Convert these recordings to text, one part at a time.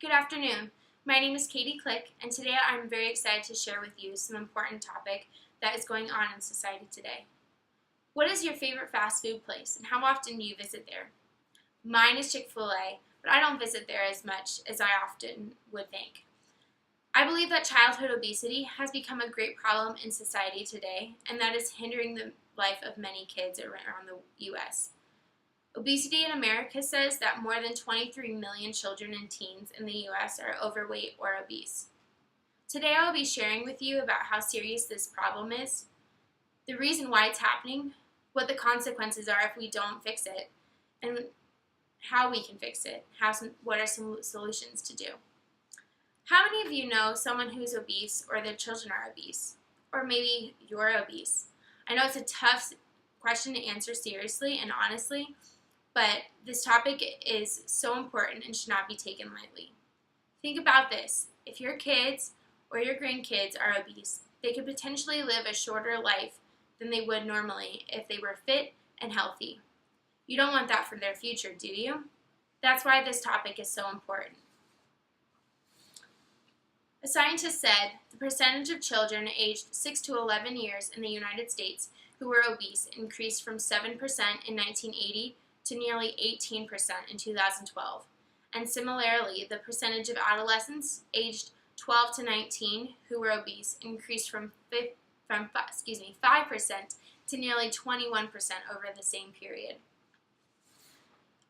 Good afternoon. My name is Katie Click, and today I'm very excited to share with you some important topic that is going on in society today. What is your favorite fast food place, and how often do you visit there? Mine is Chick-fil-A, but I don't visit there as much as I often would think. I believe that childhood obesity has become a great problem in society today, and that is hindering the life of many kids around the U.S. Obesity in America says that more than 23 million children and teens in the U.S. are overweight or obese. Today I will be sharing with you about how serious this problem is, the reason why it's happening, what the consequences are if we don't fix it, and how we can fix it, what are some solutions to do. How many of you know someone who's obese or their children are obese? Or maybe you're obese? I know it's a tough question to answer seriously and honestly, but this topic is so important and should not be taken lightly. Think about this. If your kids or your grandkids are obese, they could potentially live a shorter life than they would normally if they were fit and healthy. You don't want that for their future, do you? That's why this topic is so important. A scientist said the percentage of children aged 6 to 11 years in the United States who were obese increased from 7% in 1980 to nearly 18% in 2012. And similarly, the percentage of adolescents aged 12 to 19 who were obese increased from 5% to nearly 21% over the same period.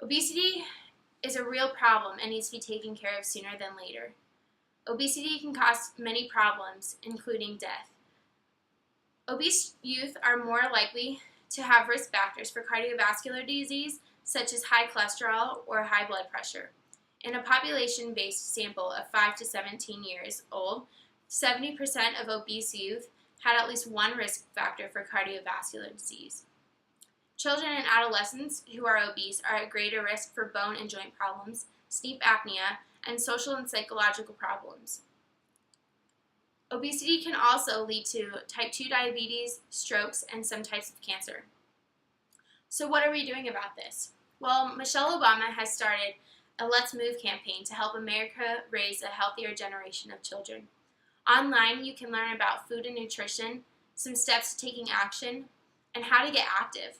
Obesity is a real problem and needs to be taken care of sooner than later. Obesity can cause many problems, including death. Obese youth are more likely to have risk factors for cardiovascular disease, such as high cholesterol or high blood pressure. In a population-based sample of 5 to 17 years old, 70% of obese youth had at least one risk factor for cardiovascular disease. Children and adolescents who are obese are at greater risk for bone and joint problems, sleep apnea, and social and psychological problems. Obesity can also lead to type 2 diabetes, strokes, and some types of cancer. So what are we doing about this? Well, Michelle Obama has started a Let's Move campaign to help America raise a healthier generation of children. Online, you can learn about food and nutrition, some steps to taking action, and how to get active.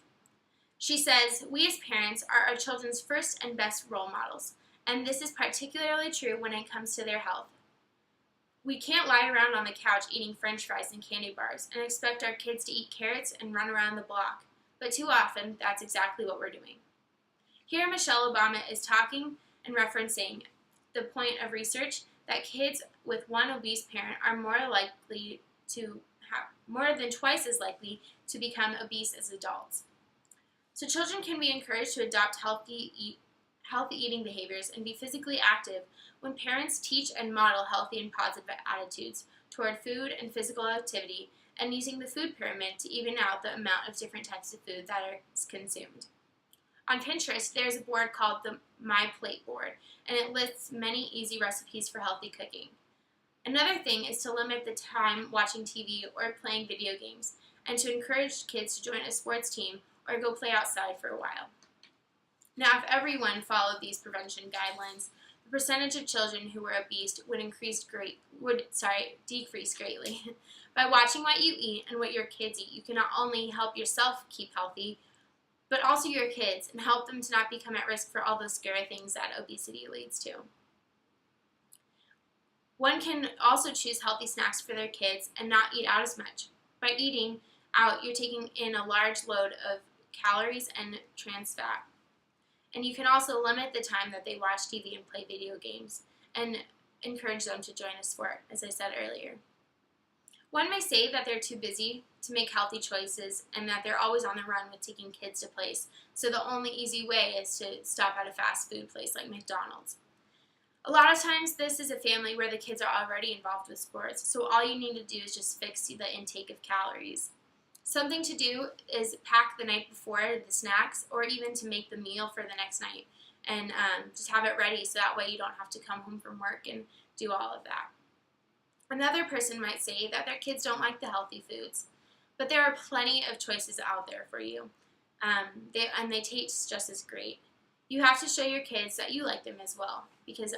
She says, "We as parents are our children's first and best role models, and this is particularly true when it comes to their health. We can't lie around on the couch eating French fries and candy bars and expect our kids to eat carrots and run around the block, but too often that's exactly what we're doing." Here Michelle Obama is talking and referencing the point of research that kids with one obese parent are more than twice as likely to become obese as adults. So children can be encouraged to adopt healthy eating behaviors and be physically active when parents teach and model healthy and positive attitudes toward food and physical activity, and using the food pyramid to even out the amount of different types of food that is consumed. On Pinterest, there's a board called the My Plate board, and it lists many easy recipes for healthy cooking. Another thing is to limit the time watching TV or playing video games, and to encourage kids to join a sports team or go play outside for a while. Now, if everyone followed these prevention guidelines, the percentage of children who were obese would decrease greatly. By watching what you eat and what your kids eat, you can not only help yourself keep healthy, but also your kids, and help them to not become at risk for all those scary things that obesity leads to. One can also choose healthy snacks for their kids and not eat out as much. By eating out, you're taking in a large load of calories and trans fat. And you can also limit the time that they watch TV and play video games, and encourage them to join a sport, as I said earlier. One may say that they're too busy to make healthy choices and that they're always on the run with taking kids to places, so the only easy way is to stop at a fast food place like McDonald's. A lot of times this is a family where the kids are already involved with sports, so all you need to do is just fix the intake of calories. Something to do is pack the night before the snacks, or even to make the meal for the next night, and just have it ready so that way you don't have to come home from work and do all of that. Another person might say that their kids don't like the healthy foods, but there are plenty of choices out there for you, and they taste just as great. You have to show your kids that you like them as well, because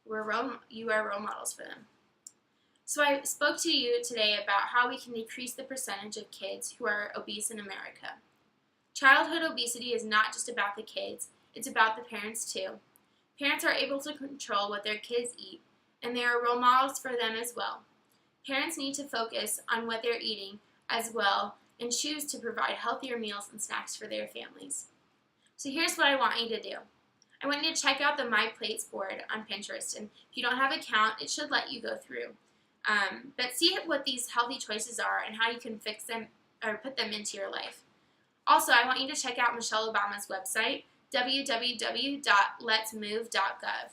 you are role models for them. So I spoke to you today about how we can decrease the percentage of kids who are obese in America. Childhood obesity is not just about the kids, it's about the parents too. Parents are able to control what their kids eat, and they are role models for them as well. Parents need to focus on what they're eating as well and choose to provide healthier meals and snacks for their families. So here's what I want you to do. I want you to check out the My Plates board on Pinterest, and if you don't have an account, it should let you go through. But see what these healthy choices are and how you can fix them or put them into your life. Also, I want you to check out Michelle Obama's website, www.letsmove.gov,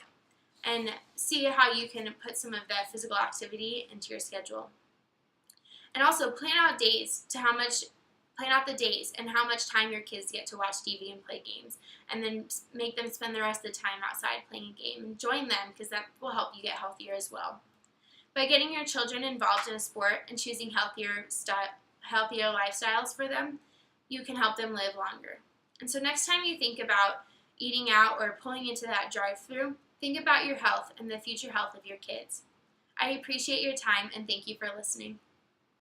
and see how you can put some of the physical activity into your schedule. And also plan out the days and how much time your kids get to watch TV and play games, and then make them spend the rest of the time outside playing a game and join them, because that will help you get healthier as well. By getting your children involved in a sport and choosing healthier lifestyles for them, you can help them live longer. And so next time you think about eating out or pulling into that drive-thru, think about your health and the future health of your kids. I appreciate your time and thank you for listening.